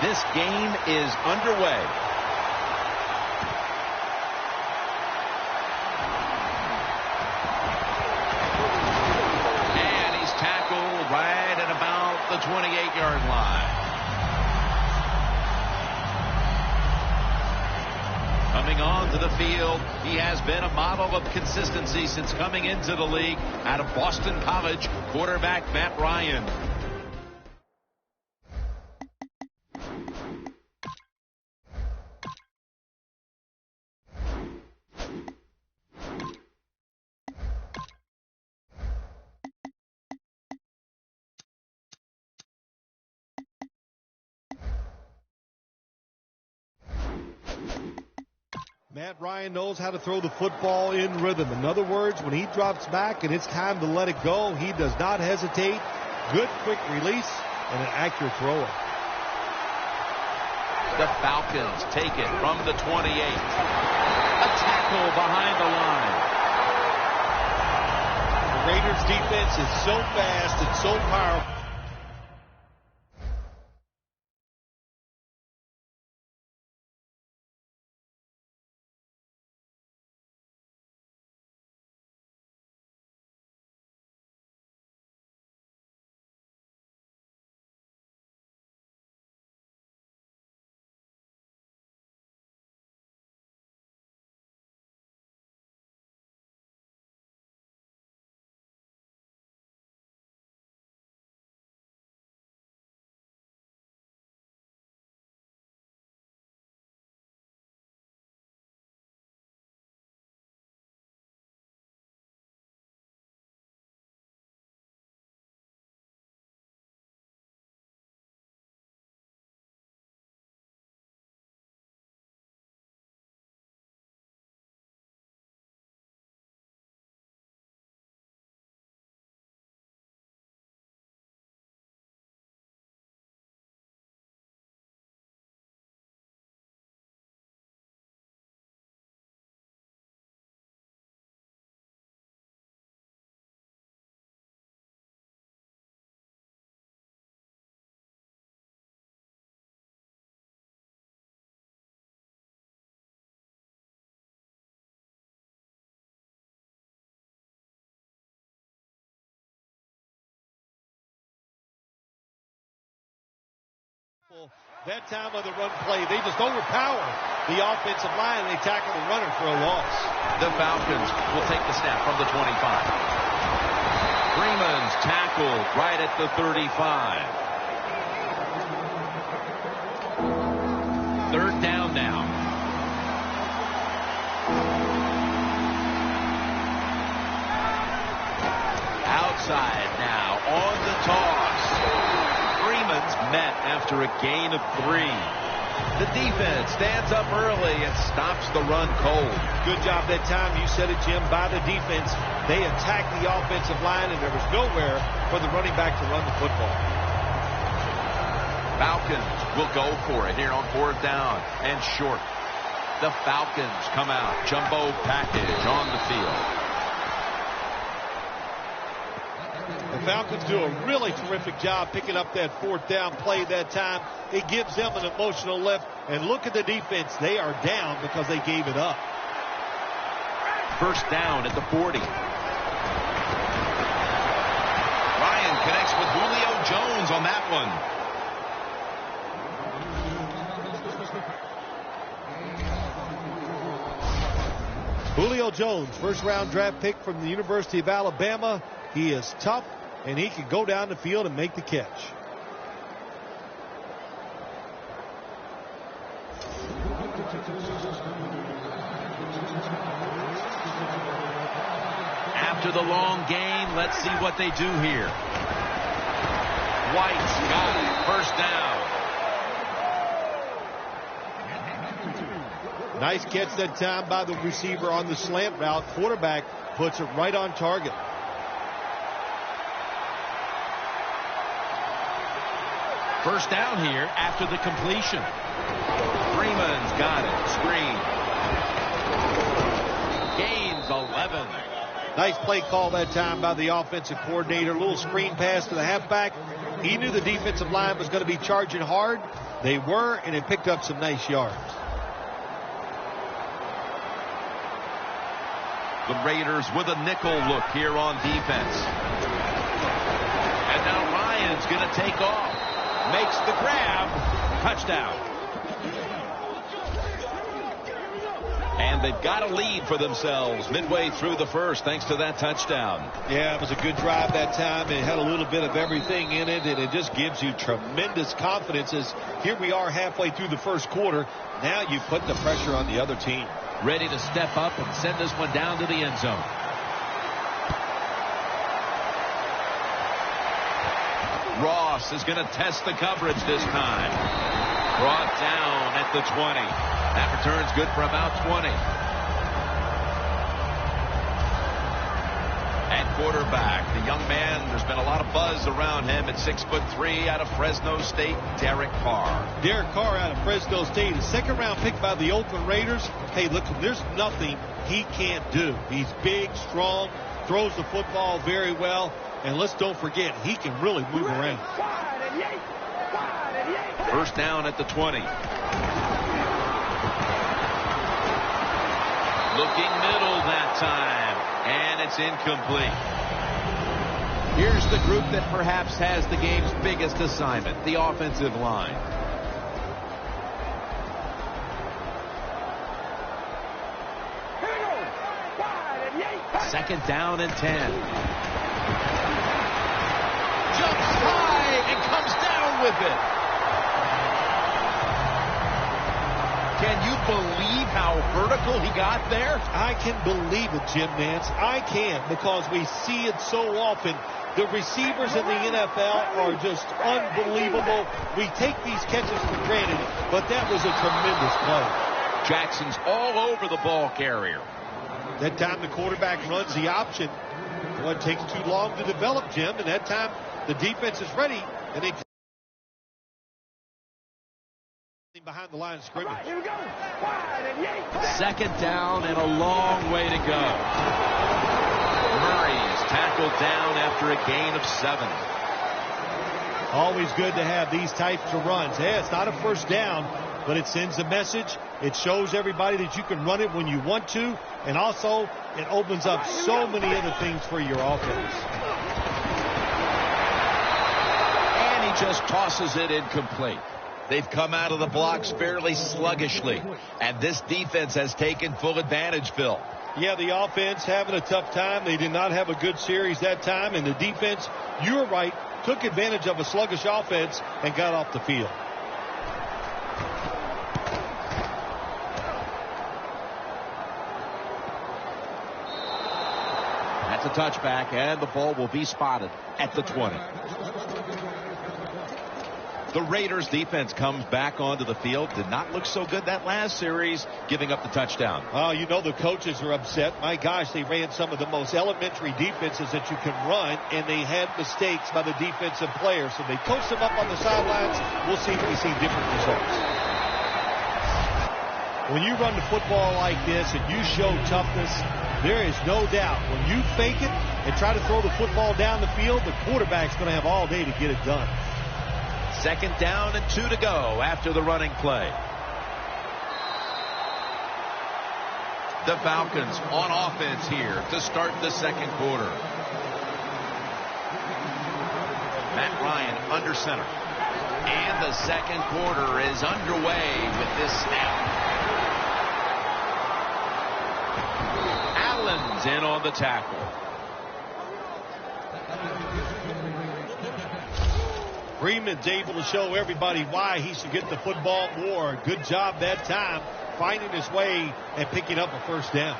This game is underway. And he's tackled right at about the 28-yard line. Coming on to the field, he has been a model of consistency since coming into the league out of Boston College, quarterback Matt Ryan. Matt Ryan knows how to throw the football in rhythm. In other words, when he drops back and it's time to let it go, he does not hesitate. Good quick release and an accurate thrower. The Falcons take it from the 28. A tackle behind the line. The Raiders defense is so fast and so powerful. That time of the run play, they just overpower the offensive line and they tackle the runner for a loss. The Falcons will take the snap from the 25. Freeman's tackled right at the 35. Third down now. Outside now on the toss. Freeman's met after a gain of 3. The defense stands up early and stops the run cold. Good job that time. You said it, Jim, by the defense. They attacked the offensive line, and there was nowhere for the running back to run the football. Falcons will go for it here on 4th down and short. The Falcons come out. Jumbo package on the field. The Falcons do a really terrific job picking up that 4th down play that time. It gives them an emotional lift. And look at the defense. They are down because they gave it up. First down at the 40. Ryan connects with Julio Jones on that one. Julio Jones, first-round draft pick from the University of Alabama. He is tough, and he can go down the field and make the catch. After the long gain, let's see what they do here. White's got it. First down. Nice catch that time by the receiver on the slant route. Quarterback puts it right on target. First down here after the completion. Freeman's got it. Screen. Gains 11. Nice play call that time by the offensive coordinator. A little screen pass to the halfback. He knew the defensive line was going to be charging hard. They were, and it picked up some nice yards. The Raiders with a nickel look here on defense. And now Ryan's going to take off. Makes the grab. Touchdown. And they've got a lead for themselves midway through the first thanks to that touchdown. Yeah, it was a good drive that time. It had a little bit of everything in it, and it just gives you tremendous confidence as here we are halfway through the first quarter. Now you put the pressure on the other team. Ready to step up and send this one down to the end zone. Ross is going to test the coverage this time. Brought down at the 20. That return's good for about 20. And quarterback, the young man, there's been a lot of buzz around him at 6'3" out of Fresno State, Derek Carr. Derek Carr out of Fresno State, a second-round pick by the Oakland Raiders. Hey, look, there's nothing he can't do. He's big, strong, throws the football very well, and let's don't forget, he can really move around. First down at the 20. Looking middle that time, and it's incomplete. Here's the group that perhaps has the game's biggest assignment, the offensive line. Second down and 10. Jumps high and comes down with it. Can you believe how vertical he got there? I can believe it, Jim Nance. I can, because we see it so often. The receivers in the NFL are just unbelievable. We take these catches for granted, but that was a tremendous play. Jackson's all over the ball carrier. That time the quarterback runs the option. Well, it takes too long to develop, Jim, and that time the defense is ready, and they behind the line of scrimmage. Right, here we go. Second down and a long way to go. Murray's tackled down after a gain of 7. Always good to have these types of runs. Hey, it's not a first down, but it sends a message. It shows everybody that you can run it when you want to, and also it opens up so many other things for your offense. And he just tosses it incomplete. They've come out of the blocks fairly sluggishly, and this defense has taken full advantage, Phil. Yeah, the offense having a tough time. They did not have a good series that time, and the defense, you were right, took advantage of a sluggish offense and got off the field. That's a touchback, and the ball will be spotted at the 20. The Raiders defense comes back onto the field. Did not look so good that last series, giving up the touchdown. Oh, you know the coaches are upset. My gosh, they ran some of the most elementary defenses that you can run, and they had mistakes by the defensive players. So they coached them up on the sidelines. We'll see if we see different results. When you run the football like this and you show toughness, there is no doubt when you fake it and try to throw the football down the field, the quarterback's going to have all day to get it done. Second down and 2 to go after the running play. The Falcons on offense here to start the second quarter. Matt Ryan under center. And the second quarter is underway with this snap. Allen's in on the tackle. Freeman's able to show everybody why he should get the football more. Good job that time, finding his way and picking up a first down.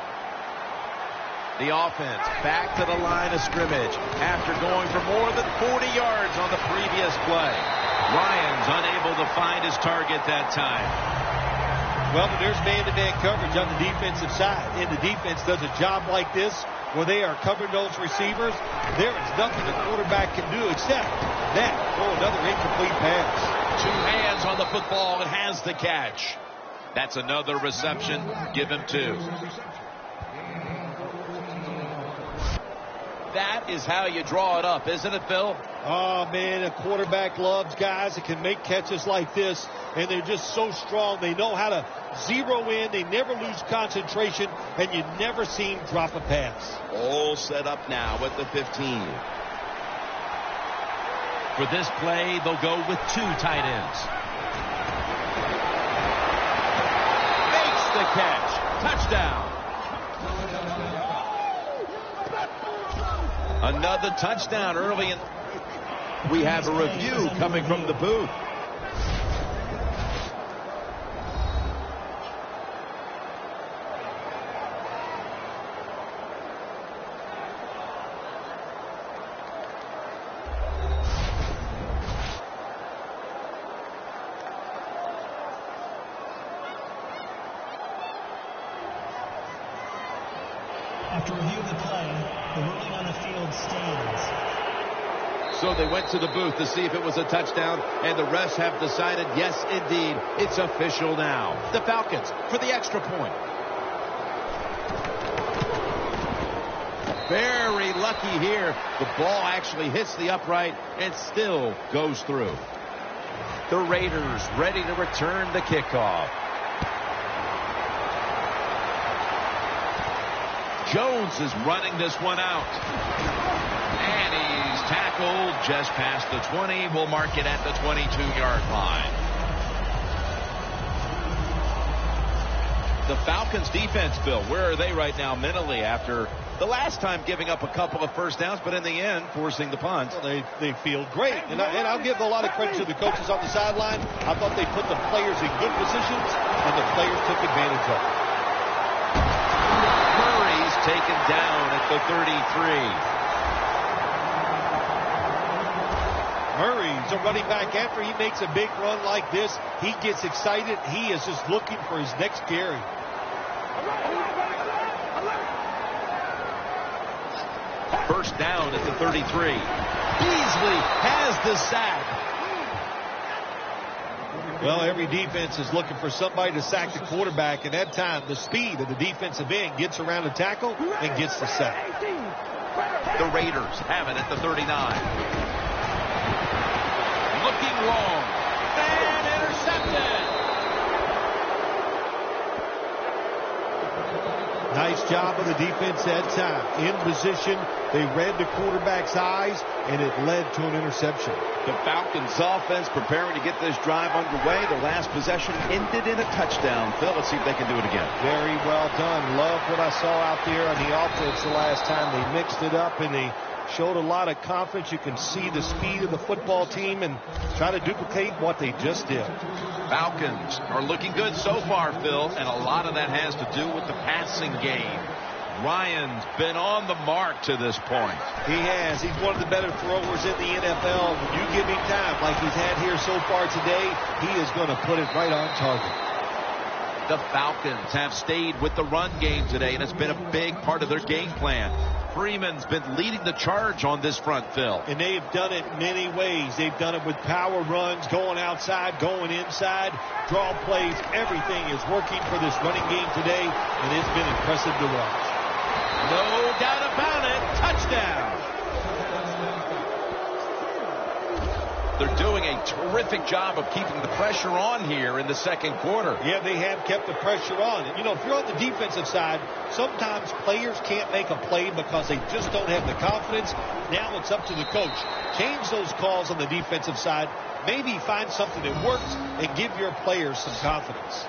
The offense back to the line of scrimmage after going for more than 40 yards on the previous play. Ryan's unable to find his target that time. Well, there's man-to-man coverage on the defensive side, and the defense does a job like this where they are covering those receivers. There is nothing the quarterback can do except that, throw another incomplete pass. 2 hands on the football and has the catch. That's another reception. Give him 2. That is how you draw it up, isn't it, Phil? Oh, man, a quarterback loves guys that can make catches like this, and they're just so strong. They know how to zero in. They never lose concentration, and you never see him drop a pass. All set up now at the 15. For this play, they'll go with 2 tight ends. Makes the catch. Touchdown. Another touchdown early in. We have a review coming from the booth. After reviewing the play, the ruling on the field stands. So they went to the booth to see if it was a touchdown, and the refs have decided, yes, indeed, it's official now. The Falcons for the extra point. Very lucky here. The ball actually hits the upright and still goes through. The Raiders ready to return the kickoff. Jones is running this one out. And he's tackled just past the 20. We'll mark it at the 22-yard line. The Falcons defense, Bill, where are they right now mentally after the last time giving up a couple of first downs, but in the end, forcing the punt? Well, they feel great. And I'll give a lot of credit to the coaches on the sideline. I thought they put the players in good positions, and the players took advantage of it. Taken down at the 33. Murray's a running back. After he makes a big run like this, he gets excited. He is just looking for his next carry. First down at the 33. Beasley has the sack. Well, every defense is looking for somebody to sack the quarterback, and that time the speed of the defensive end gets around the tackle and gets the sack. The Raiders have it at the 39. Looking long and intercepted. Nice job of the defense that time. In position, they read the quarterback's eyes, and it led to an interception. The Falcons offense preparing to get this drive underway. The last possession ended in a touchdown. Phil, let's see if they can do it again. Very well done. Love what I saw out there on the offense the last time. They mixed it up, and they showed a lot of confidence. You can see the speed of the football team and try to duplicate what they just did. Falcons are looking good so far, Phil, and a lot of that has to do with the passing game. Ryan's been on the mark to this point. He has. He's one of the better throwers in the NFL. When you give him time like he's had here so far today, he is going to put it right on target. The Falcons have stayed with the run game today, and it's been a big part of their game plan. Freeman's been leading the charge on this front, Phil. And they've done it many ways. They've done it with power runs, going outside, going inside, draw plays. Everything is working for this running game today, and it's been impressive to watch. No doubt about it. Touchdown. They're doing a terrific job of keeping the pressure on here in the second quarter. Yeah, they have kept the pressure on. And, you know, if you're on the defensive side, sometimes players can't make a play because they just don't have the confidence. Now it's up to the coach. Change those calls on the defensive side. Maybe find something that works and give your players some confidence.